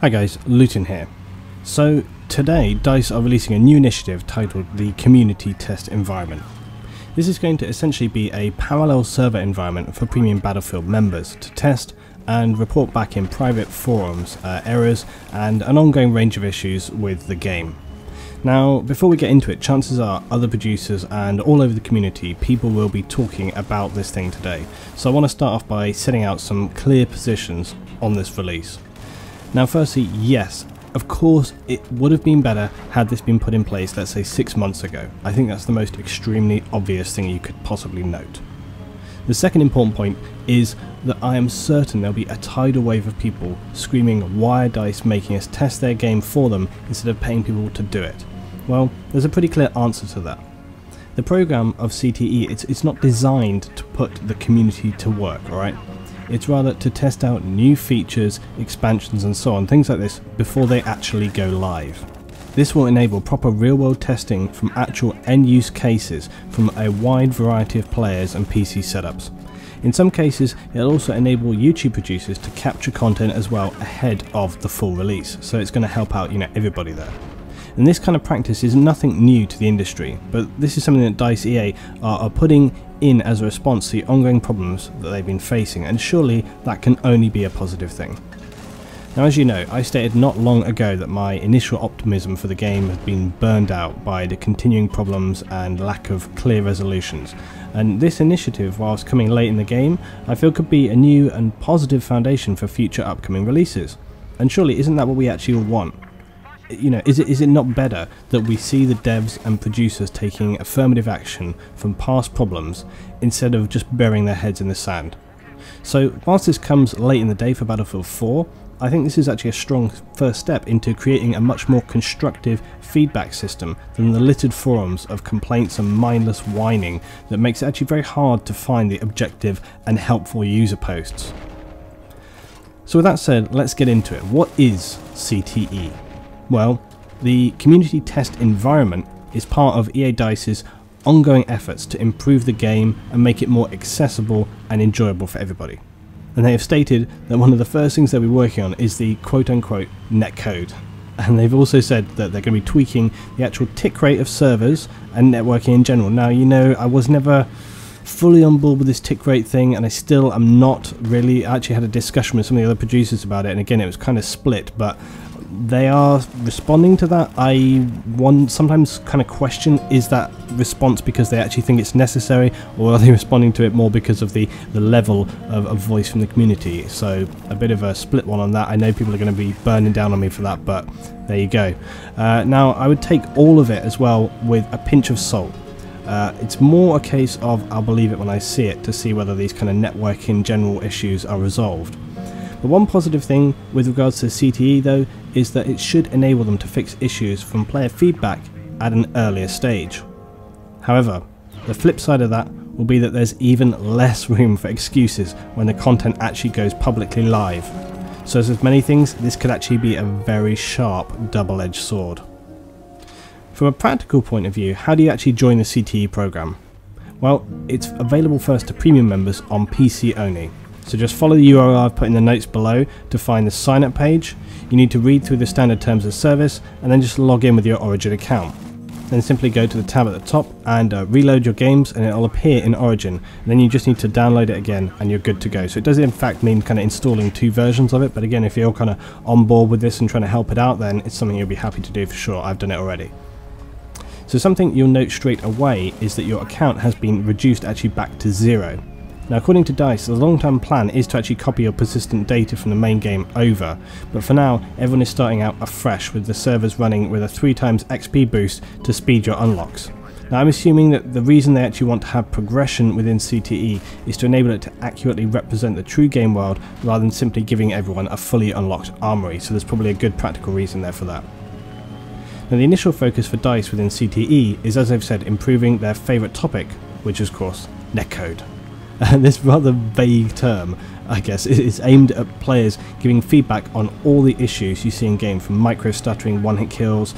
Hi guys, Luton here. So today DICE are releasing a new initiative titled the Community Test Environment. This is going to essentially be a parallel server environment for premium Battlefield members to test and report back in private forums errors and an ongoing range of issues with the game. Now, before we get into it, chances are other producers and all over the community people will be talking about this thing today. So I want to start off by setting out some clear positions on this release. Now firstly, yes, of course it would have been better had this been put in place, let's say 6 months ago. I think that's the most extremely obvious thing you could possibly note. The second important point is that I am certain there'll be a tidal wave of people screaming, why are DICE making us test their game for them instead of paying people to do it? Well, there's a pretty clear answer to that. The program of CTE, it's not designed to put the community to work, alright? It's rather to test out new features, expansions and so on, things like this, before they actually go live. This will enable proper real-world testing from actual end-use cases from a wide variety of players and PC setups. In some cases, it'll also enable YouTube producers to capture content as well ahead of the full release, so it's going to help out, everybody there. And this kind of practice is nothing new to the industry, but this is something that DICE EA are putting in as a response to the ongoing problems that they've been facing, and surely that can only be a positive thing. Now, as you know, I stated not long ago that my initial optimism for the game had been burned out by the continuing problems and lack of clear resolutions, and this initiative, whilst coming late in the game, I feel could be a new and positive foundation for future upcoming releases. And surely isn't that what we actually all want? Is it not better that we see the devs and producers taking affirmative action from past problems instead of just burying their heads in the sand? So whilst this comes late in the day for Battlefield 4, I think this is actually a strong first step into creating a much more constructive feedback system than the littered forums of complaints and mindless whining that makes it actually very hard to find the objective and helpful user posts. So with that said, let's get into it. What is CTE? Well, the Community Test Environment is part of EA DICE's ongoing efforts to improve the game and make it more accessible and enjoyable for everybody. And they have stated that one of the first things they'll be working on is the quote-unquote netcode. And they've also said that they're going to be tweaking the actual tick rate of servers and networking in general. Now, I was never fully on board with this tick rate thing, and I still am not really. I actually had a discussion with some of the other producers about it, and again it was kind of split, but they are responding to that. I sometimes kind of question, is that response because they actually think it's necessary, or are they responding to it more because of the level of voice from the community? So a bit of a split one on that. I know people are going to be burning down on me for that, but there you go. Now I would take all of it as well with a pinch of salt. It's more a case of I'll believe it when I see it, to see whether these kind of networking general issues are resolved. The one positive thing with regards to CTE though is that it should enable them to fix issues from player feedback at an earlier stage. However, the flip side of that will be that there's even less room for excuses when the content actually goes publicly live. So as with many things, this could actually be a very sharp double-edged sword. From a practical point of view, how do you actually join the CTE program? Well, it's available first to premium members on PC only. So just follow the URL I've put in the notes below to find the sign up page. You need to read through the standard terms of service and then just log in with your Origin account. Then simply go to the tab at the top and reload your games, and it'll appear in Origin. And then you just need to download it again and you're good to go. So it does in fact mean kind of installing 2 versions of it, but again, if you're kind of on board with this and trying to help it out, then it's something you'll be happy to do for sure. I've done it already. So something you'll note straight away is that your account has been reduced actually back to 0. Now, according to DICE, the long-term plan is to actually copy your persistent data from the main game over, but for now, everyone is starting out afresh with the servers running with a 3 times XP boost to speed your unlocks. Now, I'm assuming that the reason they actually want to have progression within CTE is to enable it to accurately represent the true game world rather than simply giving everyone a fully unlocked armory, so there's probably a good practical reason there for that. Now, the initial focus for DICE within CTE is, as I've said, improving their favourite topic, which is of course netcode. This rather vague term, I guess, is aimed at players giving feedback on all the issues you see in game, from micro stuttering, one-hit kills,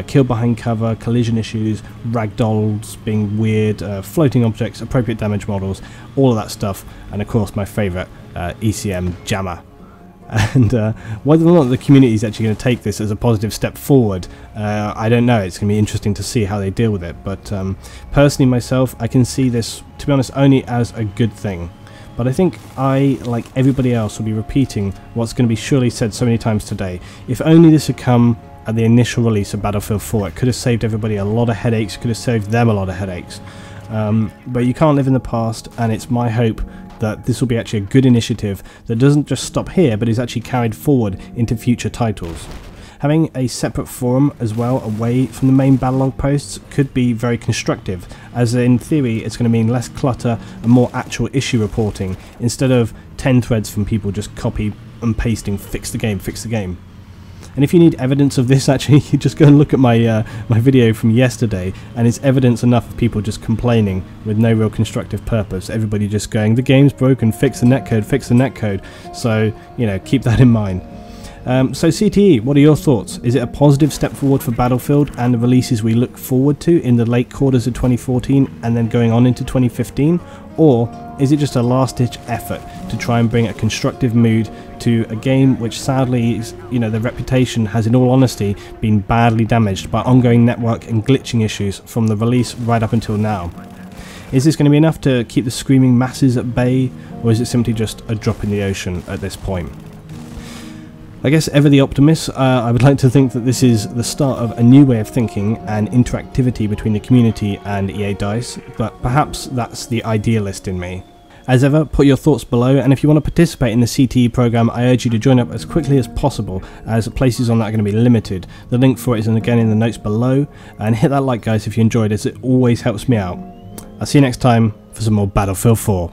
kill behind cover, collision issues, ragdolls being weird, floating objects, appropriate damage models, all of that stuff, and of course my favourite, ECM jammer. And whether or not the community is actually going to take this as a positive step forward, I don't know. It's going to be interesting to see how they deal with it. But personally myself, I can see this, to be honest, only as a good thing. But I think I, like everybody else, will be repeating what's going to be surely said so many times today. If only this had come at the initial release of Battlefield 4, it could have saved everybody a lot of headaches, could have saved them a lot of headaches. But you can't live in the past, and it's my hope that this will be actually a good initiative that doesn't just stop here, but is actually carried forward into future titles. Having a separate forum as well away from the main Battlelog posts could be very constructive, as in theory it's going to mean less clutter and more actual issue reporting, instead of 10 threads from people just copy and pasting fix the game, fix the game. And if you need evidence of this, actually, you just go and look at my my video from yesterday, and it's evidence enough of people just complaining with no real constructive purpose. Everybody just going, the game's broken, fix the netcode, fix the netcode. So, you know, keep that in mind. So CTE, what are your thoughts? Is it a positive step forward for Battlefield and the releases we look forward to in the late quarters of 2014 and then going on into 2015? Or is it just a last-ditch effort to try and bring a constructive mood to a game which sadly, you know, the reputation has in all honesty been badly damaged by ongoing network and glitching issues from the release right up until now? Is this going to be enough to keep the screaming masses at bay, or is it simply just a drop in the ocean at this point? I guess ever the optimist, I would like to think that this is the start of a new way of thinking and interactivity between the community and EA DICE, but perhaps that's the idealist in me. As ever, put your thoughts below, and if you want to participate in the CTE program, I urge you to join up as quickly as possible, as places on that are going to be limited. The link for it is again in the notes below, and hit that like, guys, if you enjoyed, as it always helps me out. I'll see you next time for some more Battlefield 4.